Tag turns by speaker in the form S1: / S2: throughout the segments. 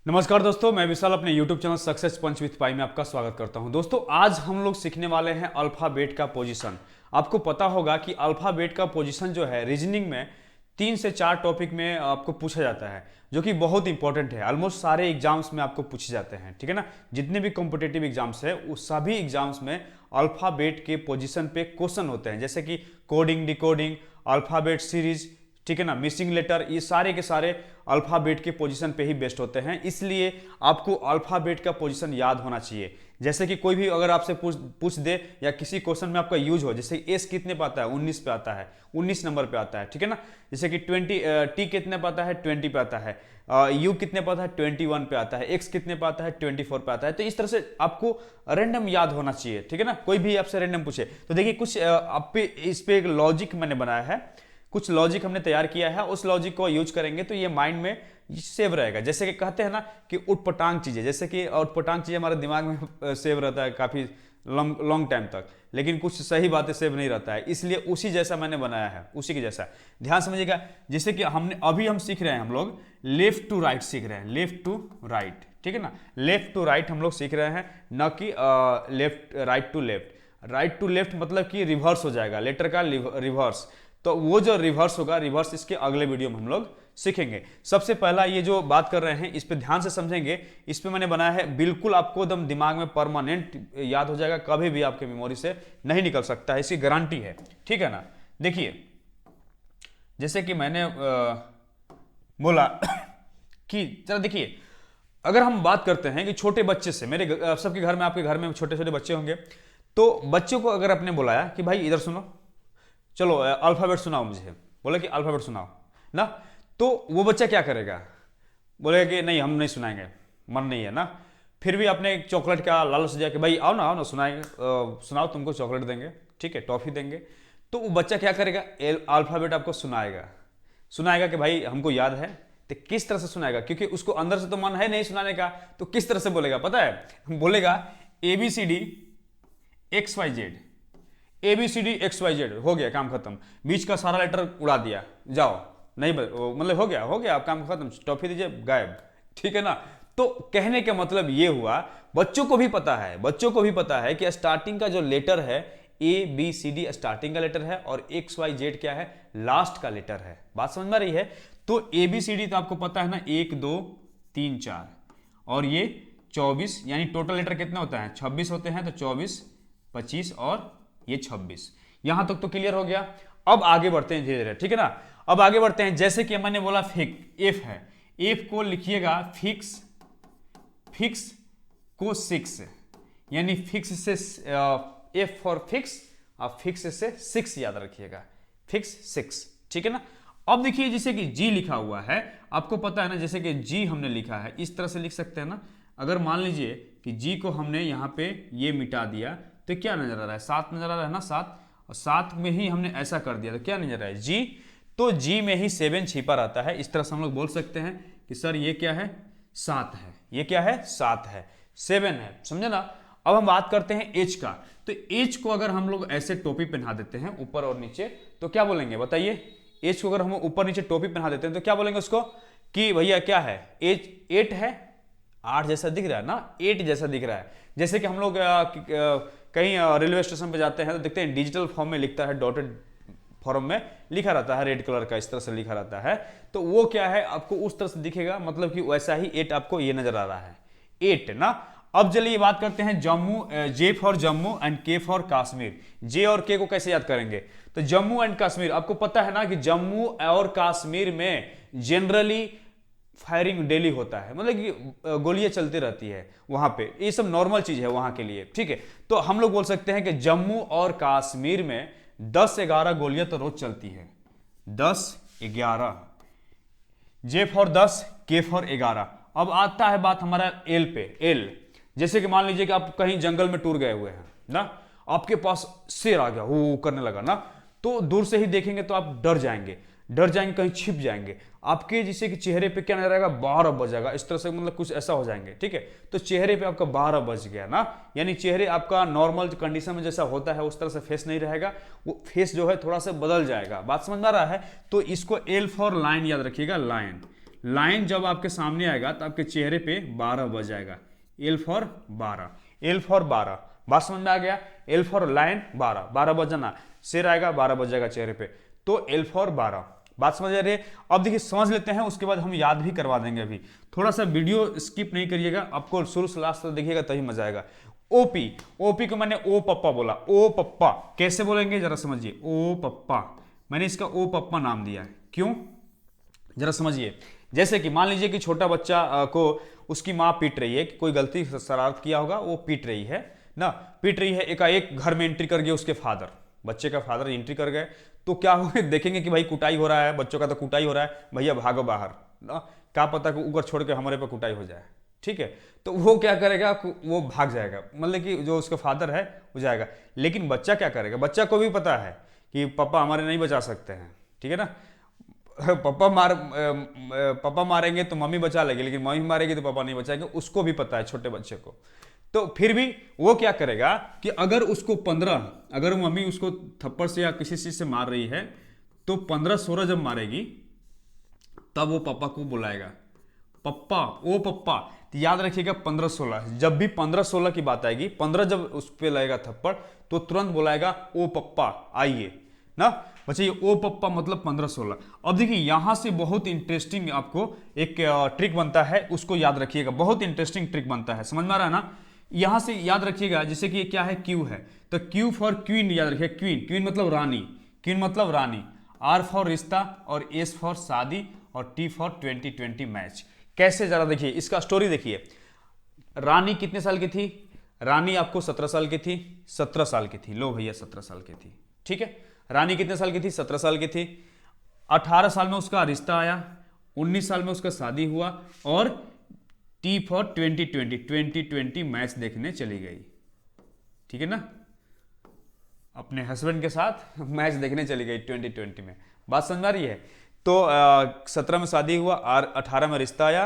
S1: नमस्कार दोस्तों, मैं विशाल अपने YouTube channel success punch with Pai में आपका स्वागत करता हूं। दोस्तों, आज हम लोग सीखने वाले हैं अल्फाबेट का पोजीशन। आपको पता होगा कि अल्फाबेट का पोजीशन जो है रीजनिंग में 3 से 4 टॉपिक में आपको पूछा जाता है, जो कि बहुत इंपॉर्टेंट है। ऑलमोस्ट सारे एग्जाम्स में आपको पूछे जाते हैं, ठीक है ना। जितने भी कॉम्पिटेटिव एग्जाम्स है उस सभी एग्जाम्स में अल्फाबेट के पोजीशन पे क्वेश्चन होते हैं, जैसे कि कोडिंग, डिकोडिंग, अल्फाबेट सीरीज, ठीक है ना, मिसिंग लेटर, ये सारे के सारे अल्फाबेट के पोजीशन पे ही बेस्ड होते हैं। इसलिए आपको अल्फाबेट का पोजीशन याद होना चाहिए। जैसे कि कोई भी अगर आपसे पूछ दे या किसी क्वेश्चन में आपका यूज हो, जैसे एस कितने पे आता है, 19 पे आता है, 19 नंबर पे आता है, ठीक है ना। जैसे कि 20 टी कितने पे आता है, 20 पे आता है, यू कितने पे आता है, 21 पे आता है, एक्स कितने पे आता है, 24 पे आता है। तो इस तरह से आपको रैंडम याद होना चाहिए, ठीक है ना। कोई भी आपसे रैंडम पूछे तो देखिए कुछ आप पे इस पे एक लॉजिक मैंने बनाया है, कुछ लॉजिक हमने तैयार किया है, उस लॉजिक को यूज करेंगे तो ये माइंड में सेव रहेगा। जैसे कि कहते हैं ना कि उटपटांग चीजें, जैसे कि उटपटांग चीजें हमारे दिमाग में सेव रहता है काफी लॉन्ग टाइम तक, लेकिन कुछ सही बातें सेव नहीं रहता है। इसलिए उसी जैसा मैंने बनाया है, उसी के जैसा। ध्यान समझिएगा। जैसे कि हम सीख रहे हैं, हम लोग लेफ्ट टू राइट सीख रहे हैं, लेफ्ट टू राइट, ठीक है ना। लेफ्ट टू राइट हम लोग सीख रहे हैं, न कि left right to left. Right to left मतलब कि रिवर्स हो जाएगा, लेटर का रिवर्स। तो वो जो रिवर्स होगा, रिवर्स इसके अगले वीडियो में हम लोग सीखेंगे। सबसे पहला ये जो बात कर रहे हैं इस पे ध्यान से समझेंगे। इस पे मैंने बनाया है, बिल्कुल आपको एकदम दिमाग में परमानेंट याद हो जाएगा, कभी भी आपके मेमोरी से नहीं निकल सकता है, इसकी गारंटी है, ठीक है ना। देखिए, जैसे कि मैंने बोला कि चलो देखिए, अगर हम बात करते हैं कि छोटे बच्चे से, मेरे सबके घर में, आपके घर में छोटे छोटे बच्चे होंगे, तो बच्चों को अगर आपने बुलाया कि भाई इधर सुनो, चलो अल्फाबेट सुनाओ मुझे, बोले कि अल्फाबेट सुनाओ ना, तो वो बच्चा क्या करेगा, बोलेगा कि नहीं हम नहीं सुनाएंगे, मन नहीं है ना। फिर भी आपने एक चॉकलेट का लालच दिया कि भाई आओ ना सुनाएंगे, सुनाओ, तुमको चॉकलेट देंगे, ठीक है, टॉफी देंगे। तो वो बच्चा क्या करेगा, अल्फाबेट आपको सुनाएगा कि भाई हमको याद है। तो किस तरह से सुनाएगा, क्योंकि उसको अंदर से तो मन है नहीं सुनाने का, तो किस तरह से बोलेगा पता है, बोलेगा ABCD XYZ, ABCD XYZ, हो गया काम खत्म, बीच का सारा लेटर उड़ा दिया, जाओ, नहीं मतलब हो गया काम खत्म, टॉफी दीजिए, गायब, ठीक है ना। तो कहने का मतलब ये हुआ, बच्चों को भी पता है कि स्टार्टिंग का जो लेटर है ABCD स्टार्टिंग का लेटर है और XYZ क्या है, लास्ट का लेटर है। बात समझ में आ रही है। तो ABCD तो आपको पता है ना, 1 2 3 4, और ये 24, यानी टोटल लेटर कितना होता है, 26 होते हैं। तो 24 25 और ये 26, यहां तक तो क्लियर हो गया। अब आगे बढ़ते हैं धीरे धीरे, ठीक है ना। अब आगे बढ़ते हैं, जैसे कि मैंने बोला एफ है, एफ को लिखिएगा फिक्स को 6, यानी फिक्स से एफ फॉर फिक्स, और फिक्स से 6 याद रखिएगा, फिक्स 6, ठीक है ना। अब देखिए, जैसे कि जी लिखा हुआ है, आपको पता है ना, जैसे कि जी हमने लिखा है, इस तरह से लिख सकते हैं ना। अगर मान लीजिए कि जी को हमने यहां पे ये मिटा दिया, तो क्या नजर आ रहा है, 7 नजर आ रहा है ना, 7, और 7 में ही हमने ऐसा कर दिया तो क्या नजर आ रहा है, जी। तो जी में ही 7 छिपा रहता है। इस तरह से हम लोग बोल सकते हैं कि सर ये क्या है, 7 है, ये क्या है, 7 है, 7 है, समझे ना। अब हम बात करते हैं एच का। तो एच को अगर हम लोग ऐसे टोपी पहना देते हैं ऊपर और नीचे, तो क्या बोलेंगे बताइए। एच को अगर हम ऊपर नीचे टोपी पहना देते हैं तो क्या बोलेंगे उसको, कि भैया क्या है, एच 8 है, 8 जैसा दिख रहा है ना, 8 जैसा दिख रहा है। जैसे कि हम लोग कहीं रेलवे स्टेशन पे जाते हैं तो देखते हैं डिजिटल फॉर्म में लिखता है, डॉटेड फॉर्म में लिखा रहता है, रेड कलर का इस तरह से लिखा रहता है। तो वो क्या है, आपको उस तरह से दिखेगा, मतलब कि वैसा ही 8 आपको ये नजर आ रहा है, 8 ना। अब चलिए बात करते हैं Jammu, J for Jammu and के फॉर कश्मीर। जे और के को कैसे याद करेंगे, तो जम्मू एंड कश्मीर, आपको पता है ना कि जम्मू और कश्मीर में जनरली फायरिंग डेली होता है, मतलब कि गोलियां चलती रहती है वहां पे, ये सब नॉर्मल चीज है वहां के लिए, ठीक है। तो हम लोग बोल सकते हैं कि जम्मू और कश्मीर में 10-11 गोलियां तो रोज चलती है, 10-11, जे फॉर 10, के फॉर 11। अब आता है बात हमारा एल पे, एल। जैसे कि मान लीजिए कि आप कहीं जंगल में टूर गए हुए हैं ना, आपके पास शेर आ गया, वो करने लगा ना, तो दूर से ही देखेंगे तो आप डर जाएंगे, कहीं छिप जाएंगे, आपके जैसे कि चेहरे पे क्या नजर आएगा, 12 बज जाएगा, इस तरह से मतलब कुछ ऐसा हो जाएंगे, ठीक है। तो चेहरे पे आपका 12 बज गया ना, यानी चेहरे आपका नॉर्मल कंडीशन में जैसा होता है उस तरह से फेस नहीं रहेगा, वो फेस जो है थोड़ा सा बदल जाएगा। बात समझ में आ रहा है। तो इसको एल फॉर लाइन याद रखिएगा, लाइन, लाइन जब आपके सामने आएगा तो आपके चेहरे पे 12 बज जाएगा। एल फॉर 12, एल फॉर 12, बात समझ में आ गया। एल फॉर लाइन 12, 12 बजना, शेर आएगा 12 बज जाएगा चेहरे पे, तो एल फॉर 12, बात समझ आ रही है। अब देखिए समझ लेते हैं, उसके बाद हम याद भी करवा देंगे। अभी थोड़ा सा वीडियो स्किप नहीं करिएगा, आपको शुरू से लास्ट तक देखिएगा तभी मजा आएगा। ओपी, ओपी को मैंने ओ पप्पा बोला, ओ पप्पा कैसे बोलेंगे जरा समझिए, ओ पप्पा, मैंने इसका ओ पप्पा नाम दिया है, क्यों जरा समझिए। जैसे कि मान लीजिए कि छोटा बच्चा को उसकी माँ पीट रही है, कि कोई गलती शरारत किया होगा, वो पीट रही है ना, पीट रही है, एकाएक घर में एंट्री कर गए उसके फादर, बच्चे का फादर एंट्री कर गए, तो क्या होगा, देखेंगे कि भाई कुटाई हो रहा है, बच्चों का तो कुटाई हो रहा है, भैया भागो बाहर ना, क्या पता कि ऊपर छोड़ के हमारे पे कुटाई हो जाए, ठीक है। तो वो क्या करेगा, वो भाग जाएगा, मतलब कि जो उसका फादर है वो जाएगा। लेकिन बच्चा क्या करेगा, बच्चा को भी पता है कि पापा हमारे नहीं बचा सकते हैं, ठीक है ना, पापा मारेंगे तो मम्मी बचा लेगी, लेकिन मम्मी मारेगी तो पापा नहीं बचाएंगे, उसको भी पता है छोटे बच्चे को। तो फिर भी वो क्या करेगा कि अगर उसको 15, अगर मम्मी उसको थप्पड़ से या किसी चीज से मार रही है, तो 15-16 जब मारेगी तब वो पापा को बुलाएगा, पप्पा, ओ पप्पा। तो याद रखिएगा 15-16, जब भी 15-16 की बात आएगी, 15 जब उस पर लगेगा थप्पड़, तो तुरंत बुलाएगा ओ पप्पा आइए ना बच्चे, ये ओ पप्पा मतलब 15-16। अब देखिए यहां से बहुत इंटरेस्टिंग आपको एक ट्रिक बनता है, उसको याद रखिएगा, बहुत इंटरेस्टिंग ट्रिक बनता है, समझ में आ रहा है ना। यहां से याद रखिएगा, जैसे कि ये क्या है, क्यू है, तो क्यू फॉर क्वीन याद रखिए, क्वीन, क्वीन मतलब रानी, क्वीन मतलब रानी, आर फॉर रिश्ता, और एस फॉर शादी, और टी फॉर 2020 मैच। कैसे जरा देखिए इसका स्टोरी देखिए। रानी कितने साल की थी, रानी आपको 17 साल की थी, 17 साल की थी, लो भैया 17 साल की थी, ठीक है। रानी कितने साल की थी, 17 साल की थी। 18 साल में उसका रिश्ता आया, 19 साल में उसका शादी हुआ, और टी फॉर 2020 मैच देखने चली गई, ठीक है ना, अपने हस्बैंड के साथ मैच देखने चली गई 2020 में, बात समझ आ रही है। तो 17 में शादी हुआ और 18 में रिश्ता आया,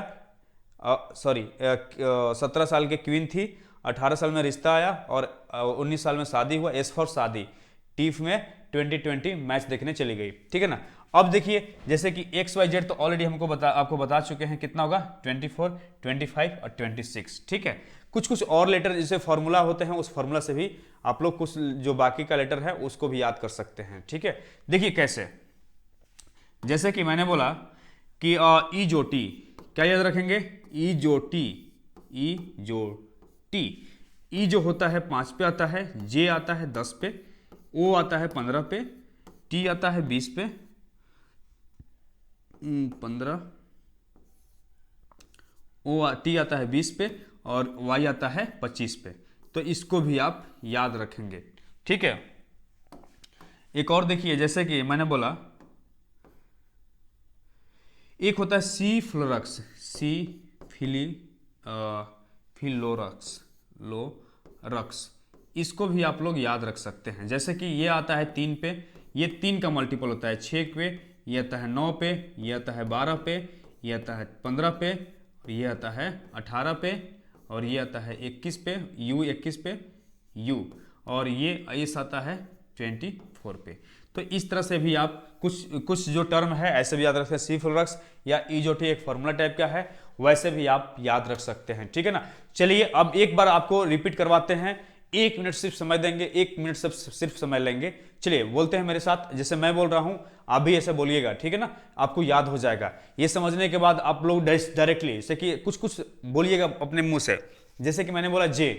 S1: सॉरी 17 साल की क्वीन थी, 18 साल में रिश्ता आया, और 19 साल में शादी हुआ, एस फॉर शादी, टीफ में 2020 मैच देखने चली गई, ठीक है ना। अब देखिए जैसे कि XYZ तो ऑलरेडी हमको आपको बता चुके हैं, कितना होगा 24, 25 और 26, ठीक है। कुछ कुछ और लेटर जैसे फॉर्मूला होते हैं, उस फॉर्मूला से भी आप लोग कुछ जो बाकी का लेटर है उसको भी याद कर सकते हैं, ठीक है। देखिए कैसे, जैसे कि मैंने बोला कि ई जो टी, क्या याद रखेंगे, ई जो टी, ई जो टी, ई जो होता है 5 पे आता है, जे आता है 10 पे, ओ आता है 15 पे, टी आता है 20 पे, 15, ओ टी आता है 20 पे, और वाई आता है 25 पे। तो इसको भी आप याद रखेंगे, ठीक है। एक और देखिए, जैसे कि मैंने बोला एक होता है सी फ्लोरक्स, सी फिलोरक्स, लोरक्स, इसको भी आप लोग याद रख सकते हैं। जैसे कि ये आता है 3 पे, ये 3 का मल्टीपल होता है 6 पे, ये आता है 9 पे, ये आता है 12 पे, ये आता है 15 पे, और ये आता है 18 पे, और ये आता है 21 पे, यू 21 पे, यू, और ये एस आता है 24 पे। तो इस तरह से भी आप कुछ जो टर्म है ऐसे भी याद रख सकते हैं, सी फ्लोरक्स या ई जो टी एक फॉर्मूला टाइप का है, वैसे भी आप याद रख सकते हैं, ठीक है ना। चलिए अब एक बार आपको रिपीट करवाते हैं, 1 मिनट सिर्फ समय देंगे, 1 मिनट सिर्फ समय लेंगे। चलिए बोलते हैं मेरे साथ, जैसे मैं बोल रहा हूं आप भी ऐसे बोलिएगा, ठीक है ना, आपको याद हो जाएगा। ये समझने के बाद आप लोग डायरेक्टली जैसे कि कुछ कुछ बोलिएगा अपने मुंह से। जैसे कि मैंने बोला जे,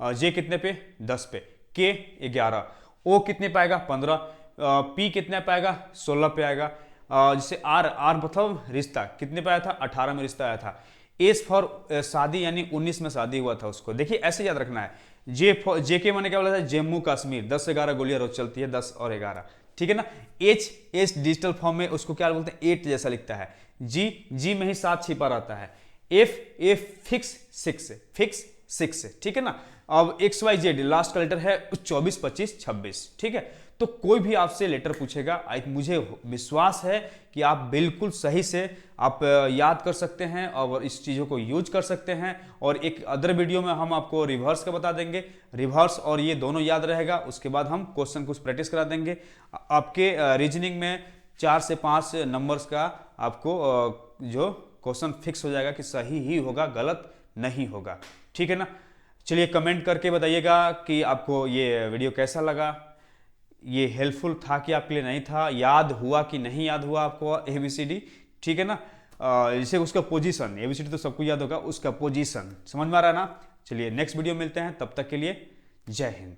S1: जे कितने पे 10 पे, के 11, ओ कितने पे आएगा 15, पी कितने पे आएगा 16 पे आएगा, जैसे आर, आर मतलब रिश्ता कितने पे आया था 18 में रिश्ता आया था, एस फॉर शादी यानी 19 में शादी हुआ था उसको, देखिए ऐसे याद रखना है। जे के मैंने क्या बोला था, जम्मू कश्मीर 10 से 11 गोलियां रोज चलती है, 10 और 11, ठीक है ना। एच डिजिटल फॉर्म में उसको क्या बोलते हैं 8 जैसा लिखता है, जी में ही 7 छिपा रहता है, एफ फिक्स 6, ठीक है ना। अब XYZ लास्ट का लेटर है 24, 25, 26, ठीक है। तो कोई भी आपसे लेटर पूछेगा, मुझे विश्वास है कि आप बिल्कुल सही से आप याद कर सकते हैं और इस चीज़ों को यूज कर सकते हैं। और एक अदर वीडियो में हम आपको रिवर्स का बता देंगे, रिवर्स और ये दोनों याद रहेगा। उसके बाद हम क्वेश्चन कुछ प्रैक्टिस करा देंगे। आपके रीजनिंग में 4 से 5 नंबर्स का आपको जो क्वेश्चन फिक्स हो जाएगा कि सही ही होगा, गलत नहीं होगा। ठीक है ना। चलिए कमेंट करके बताइएगा कि आपको ये वीडियो कैसा लगा, ये हेल्पफुल था कि आपके लिए नहीं था, याद हुआ कि नहीं याद हुआ आपको ABCD। ठीक है ना। जैसे उसका पोजीशन, ABCD तो सबको याद होगा, उसका पोजीशन समझ में आ रहा है ना। चलिए नेक्स्ट वीडियो मिलते हैं, तब तक के लिए जय हिंद।